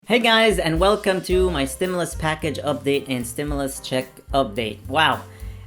Hey guys, and welcome to my stimulus package update and stimulus check update. Wow,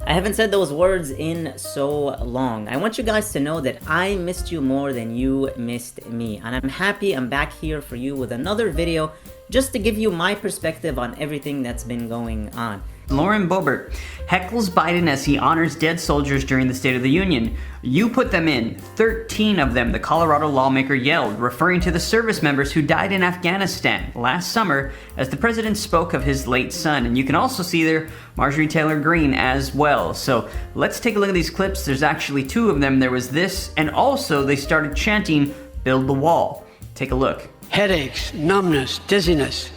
I haven't said those words in so long. I want you guys to know that I missed you more than you missed me, and I'm happy I'm back here for you with another video just to give you my perspective on everything that's been going on. Lauren Boebert heckles Biden as he honors dead soldiers during the State of the Union. You put them in. 13 of them, the Colorado lawmaker yelled, referring to the service members who died in Afghanistan last summer as the president spoke of his late son. And you can also see there Marjorie Taylor Greene as well. So let's take a look at these clips. There's actually two of them. There was this, and also they started chanting, "Build the wall." Take a look. Headaches, numbness, dizziness.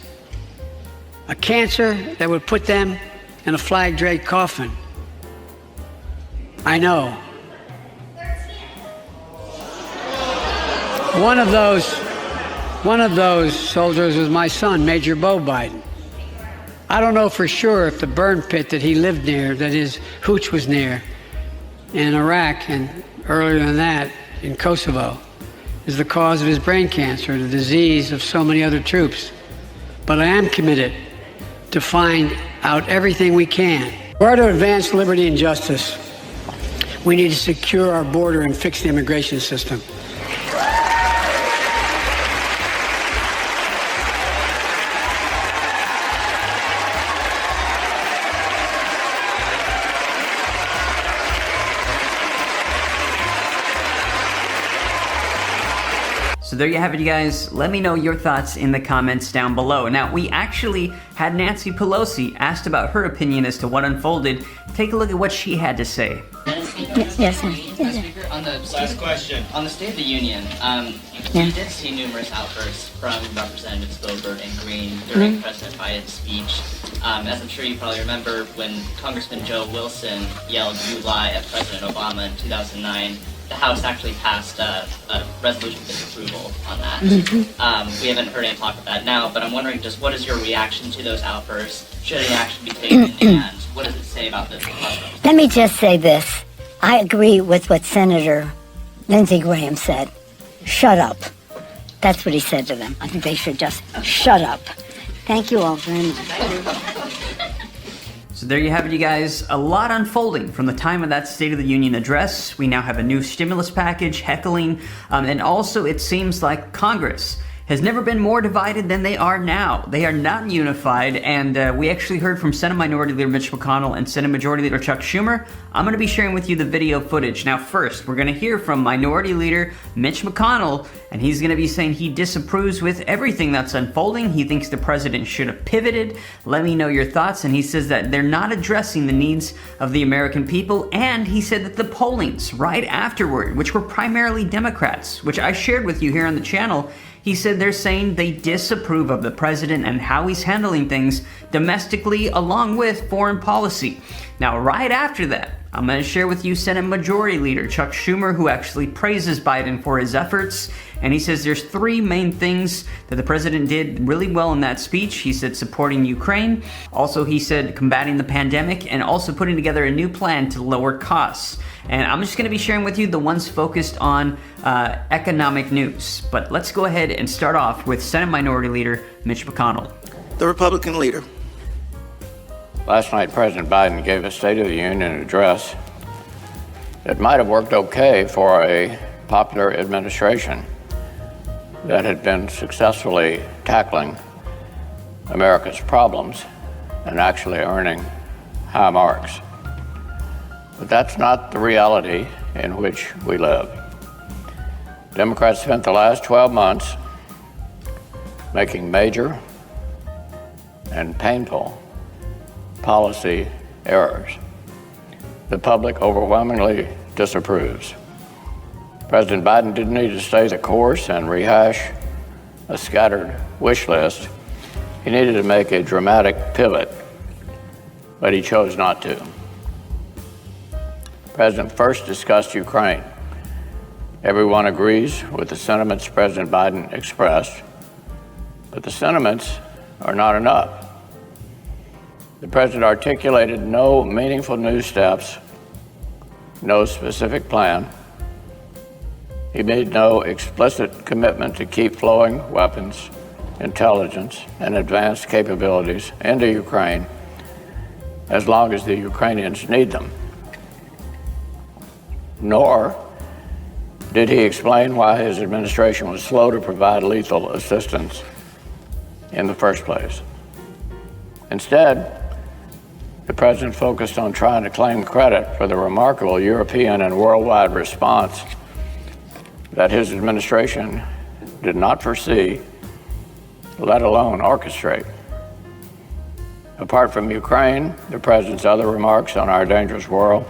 A cancer that would put them in a flag draped coffin. I know. One of those soldiers was my son, Major Bo Biden. I don't know for sure if the burn pit that he lived near, that his hooch was near, in Iraq and earlier than that in Kosovo, is the cause of his brain cancer, the disease of so many other troops. But I am committed to find out everything we can. In order to advance liberty and justice, we need to secure our border and fix the immigration system. So there you have it, you guys. Let me know your thoughts in the comments down below. Now, we actually had Nancy Pelosi asked about her opinion as to what unfolded. Take a look at what she had to say. Yes. Speaker, on the last question, on the State of the Union, we did see numerous outbursts from Representatives Boebert and Green during President Biden's speech. As I'm sure you probably remember, when Congressman Joe Wilson yelled "You lie" at President Obama in 2009, the House actually passed a resolution of disapproval on that. We haven't heard any talk about that now, but I'm wondering just what is your reaction to those outbursts? Should any action be taken? And what does it say about this? Let me just say this. I agree with what Senator Lindsey Graham said. Shut up. That's what he said to them. I think they should just shut up. Thank you all very much. So there you have it, you guys. A lot unfolding from the time of that State of the Union address. We now have a new stimulus package, heckling, and also it seems like Congress has never been more divided than they are now. They are not unified, and we actually heard from Senate Minority Leader Mitch McConnell and Senate Majority Leader Chuck Schumer. I'm going to be sharing with you the video footage. Now first, we're going to hear from Minority Leader Mitch McConnell, and he's going to be saying he disapproves with everything that's unfolding. He thinks the president should have pivoted. Let me know your thoughts. And he says that they're not addressing the needs of the American people, and he said that the pollings right afterward, which were primarily Democrats, which I shared with you here on the channel, he said they're saying they disapprove of the president and how he's handling things domestically along with foreign policy. Now, right after that, I'm going to share with you Senate Majority Leader Chuck Schumer, who actually praises Biden for his efforts. And he says there's three main things that the president did really well in that speech. He said supporting Ukraine. Also, he said combating the pandemic and also putting together a new plan to lower costs. And I'm just going to be sharing with you the ones focused on economic news. But let's go ahead and start off with Senate Minority Leader Mitch McConnell. The Republican leader. Last night, President Biden gave a State of the Union address that might have worked okay for a popular administration that had been successfully tackling America's problems and actually earning high marks. But that's not the reality in which we live. Democrats spent the last 12 months making major and painful policy errors. The public overwhelmingly disapproves. President Biden didn't need to stay the course and rehash a scattered wish list. He needed to make a dramatic pivot, but he chose not to. The president first discussed Ukraine. Everyone agrees with the sentiments President Biden expressed, but the sentiments are not enough. The president articulated no meaningful new steps, no specific plan. He made no explicit commitment to keep flowing weapons intelligence, and advanced capabilities into Ukraine as long as the Ukrainians need them. Nor did he explain why his administration was slow to provide lethal assistance in the first place. Instead, the president focused on trying to claim credit for the remarkable European and worldwide response that his administration did not foresee, let alone orchestrate. Apart from Ukraine, the president's other remarks on our dangerous world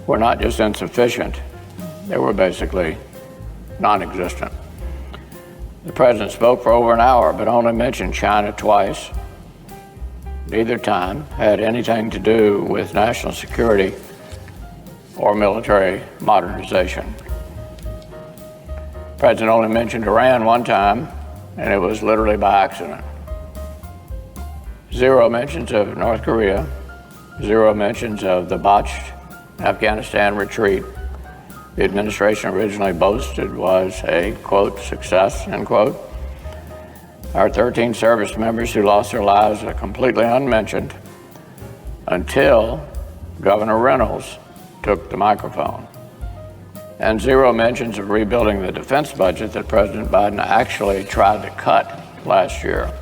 were not just insufficient, they were basically non-existent. The president spoke for over an hour, but only mentioned China twice. Neither time had anything to do with national security or military modernization. The president only mentioned Iran one time, and it was literally by accident. Zero mentions of North Korea, zero mentions of the botched Afghanistan retreat the administration originally boasted was a, quote, success, end quote. Our 13 service members who lost their lives are completely unmentioned until Governor Reynolds took the microphone. And zero mentions of rebuilding the defense budget that President Biden actually tried to cut last year.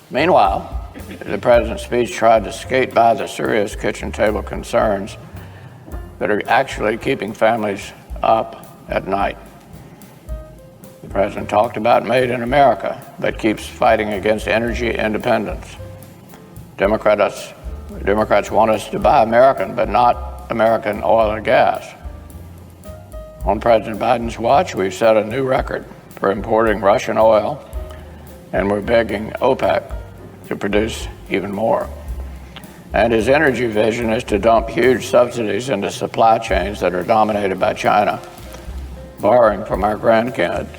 Meanwhile, the president's speech tried to skate by the serious kitchen table concerns that are actually keeping families up at night. The president talked about Made in America, but keeps fighting against energy independence. Democrats want us to buy American, but not American oil and gas. On President Biden's watch, we've set a new record for importing Russian oil, and we're begging OPEC to produce even more. And his energy vision is to dump huge subsidies into supply chains that are dominated by China, borrowing from our grandkids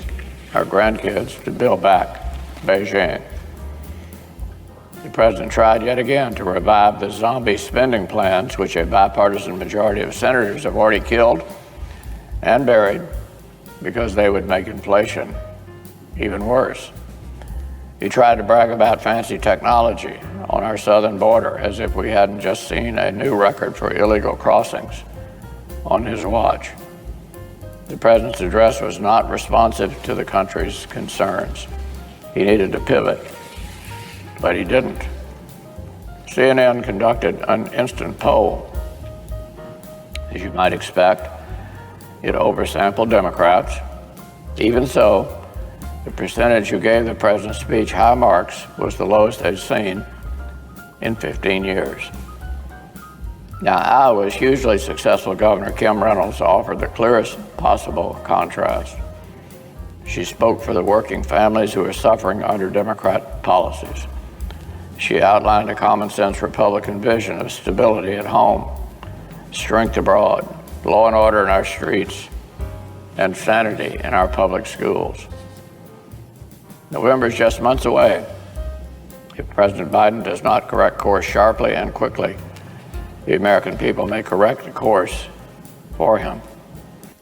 to build back Beijing. The president tried yet again to revive the zombie spending plans, which a bipartisan majority of senators have already killed and buried because they would make inflation even worse. He tried to brag about fancy technology on our southern border as if we hadn't just seen a new record for illegal crossings on his watch. The president's address was not responsive to the country's concerns. He needed to pivot, but he didn't. CNN conducted an instant poll. As you might expect, it oversampled Democrats. Even so, the percentage who gave the president's speech high marks was the lowest they'd seen in 15 years. Now, Iowa's hugely successful Governor Kim Reynolds offered the clearest possible contrast. She spoke for the working families who are suffering under Democrat policies. She outlined a common sense Republican vision of stability at home, strength abroad, law and order in our streets, and sanity in our public schools. November is just months away. If President Biden does not correct course sharply and quickly, the American people may correct the course for him.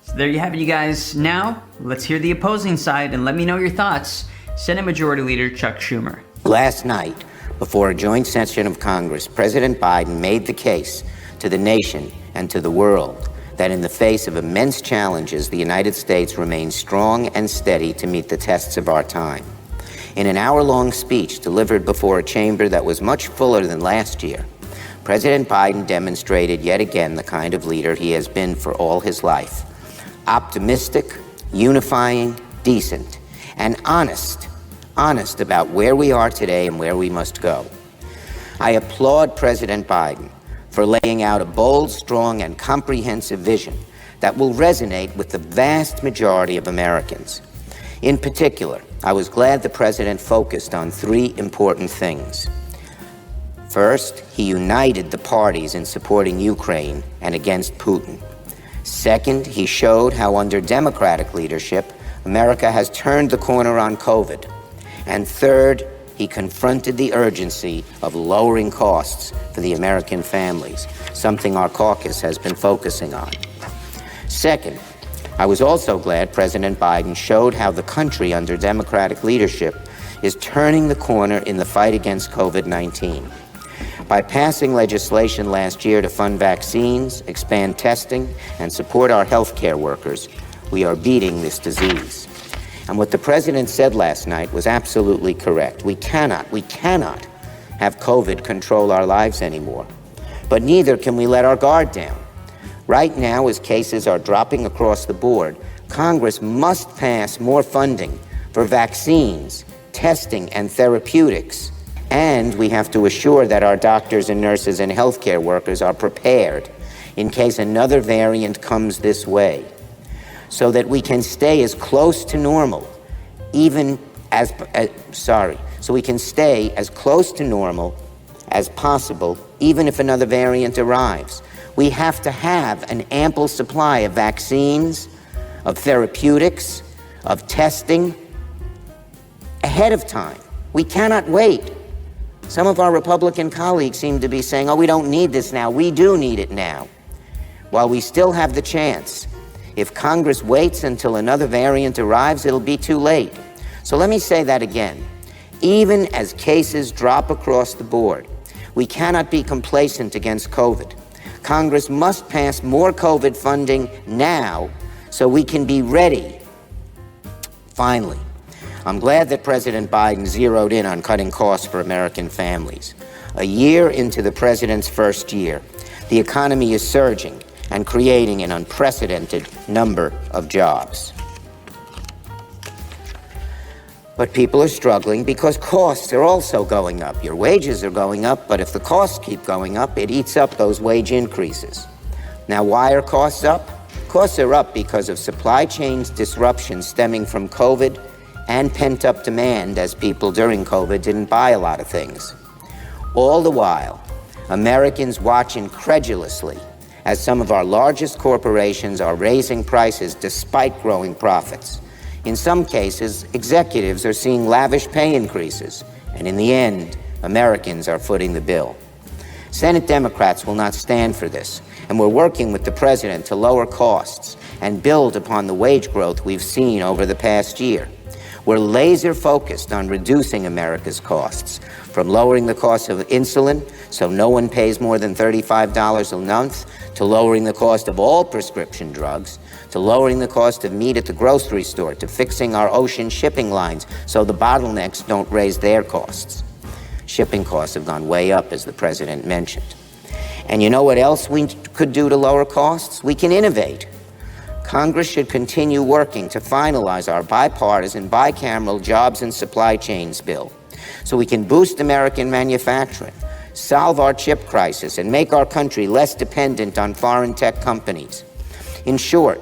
So there you have it, you guys. Now, let's hear the opposing side and let me know your thoughts. Senate Majority Leader Chuck Schumer. Last night, before a joint session of Congress, President Biden made the case to the nation and to the world that in the face of immense challenges, the United States remains strong and steady to meet the tests of our time. In an hour-long speech delivered before a chamber that was much fuller than last year, President Biden demonstrated yet again the kind of leader he has been for all his life. Optimistic, unifying, decent, and honest about where we are today and where we must go. I applaud President Biden for laying out a bold, strong, and comprehensive vision that will resonate with the vast majority of Americans. In particular, I was glad the president focused on three important things. First, he united the parties in supporting Ukraine and against Putin. Second, he showed how under Democratic leadership, America has turned the corner on COVID. And third, he confronted the urgency of lowering costs for the American families, something our caucus has been focusing on. Second, I was also glad President Biden showed how the country under Democratic leadership is turning the corner in the fight against COVID-19. By passing legislation last year to fund vaccines, expand testing, and support our healthcare workers, we are beating this disease. And what the President said last night was absolutely correct. We cannot have COVID control our lives anymore. But neither can we let our guard down. Right now, as cases are dropping across the board, Congress must pass more funding for vaccines, testing, and therapeutics. And we have to assure that our doctors and nurses and healthcare workers are prepared in case another variant comes this way, so that we can stay as close to normal, so we can stay as close to normal as possible, even if another variant arrives. We have to have an ample supply of vaccines, of therapeutics, of testing ahead of time. We cannot wait. Some of our Republican colleagues seem to be saying, oh, we don't need this now. We do need it now. While we still have the chance, if Congress waits until another variant arrives, it'll be too late. So let me say that again. Even as cases drop across the board, we cannot be complacent against COVID. Congress must pass more COVID funding now so we can be ready. Finally, I'm glad that President Biden zeroed in on cutting costs for American families. A year into the president's first year, the economy is surging and creating an unprecedented number of jobs. But people are struggling because costs are also going up. Your wages are going up, but if the costs keep going up, it eats up those wage increases. Now, why are costs up? Costs are up because of supply chains disruptions stemming from COVID and pent-up demand as people during COVID didn't buy a lot of things. All the while, Americans watch incredulously as some of our largest corporations are raising prices despite growing profits. In some cases, executives are seeing lavish pay increases, and in the end, Americans are footing the bill. Senate Democrats will not stand for this, and we're working with the president to lower costs and build upon the wage growth we've seen over the past year. We're laser focused on reducing America's costs, from lowering the cost of insulin so no one pays more than $35 a month, to lowering the cost of all prescription drugs, to lowering the cost of meat at the grocery store, to fixing our ocean shipping lines so the bottlenecks don't raise their costs. Shipping costs have gone way up, as the president mentioned. And you know what else we could do to lower costs? We can innovate. Congress should continue working to finalize our bipartisan, bicameral jobs and supply chains bill so we can boost American manufacturing, solve our chip crisis, and make our country less dependent on foreign tech companies. In short,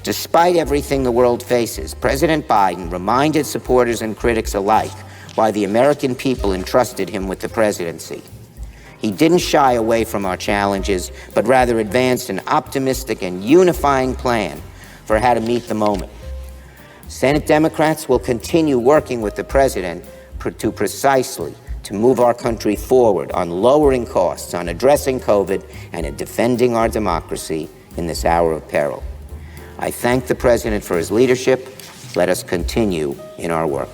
despite everything the world faces, President Biden reminded supporters and critics alike why the American people entrusted him with the presidency. He didn't shy away from our challenges, but rather advanced an optimistic and unifying plan for how to meet the moment. Senate Democrats will continue working with the president to move our country forward on lowering costs, on addressing COVID, and in defending our democracy in this hour of peril. I thank the president for his leadership. Let us continue in our work.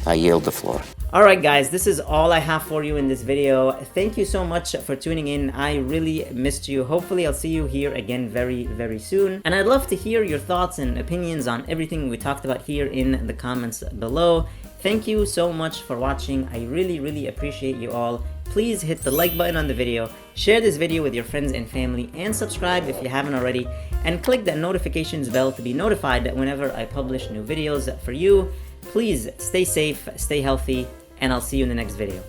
I yield the floor. Alright guys, this is all I have for you in this video. Thank you so much for tuning in. I really missed you. Hopefully I'll see you here again very, very soon. And I'd love to hear your thoughts and opinions on everything we talked about here in the comments below. Thank you so much for watching. I really, really appreciate you all. Please hit the like button on the video, share this video with your friends and family, and subscribe if you haven't already, and click that notifications bell to be notified that whenever I publish new videos for you. Please stay safe, stay healthy, and I'll see you in the next video.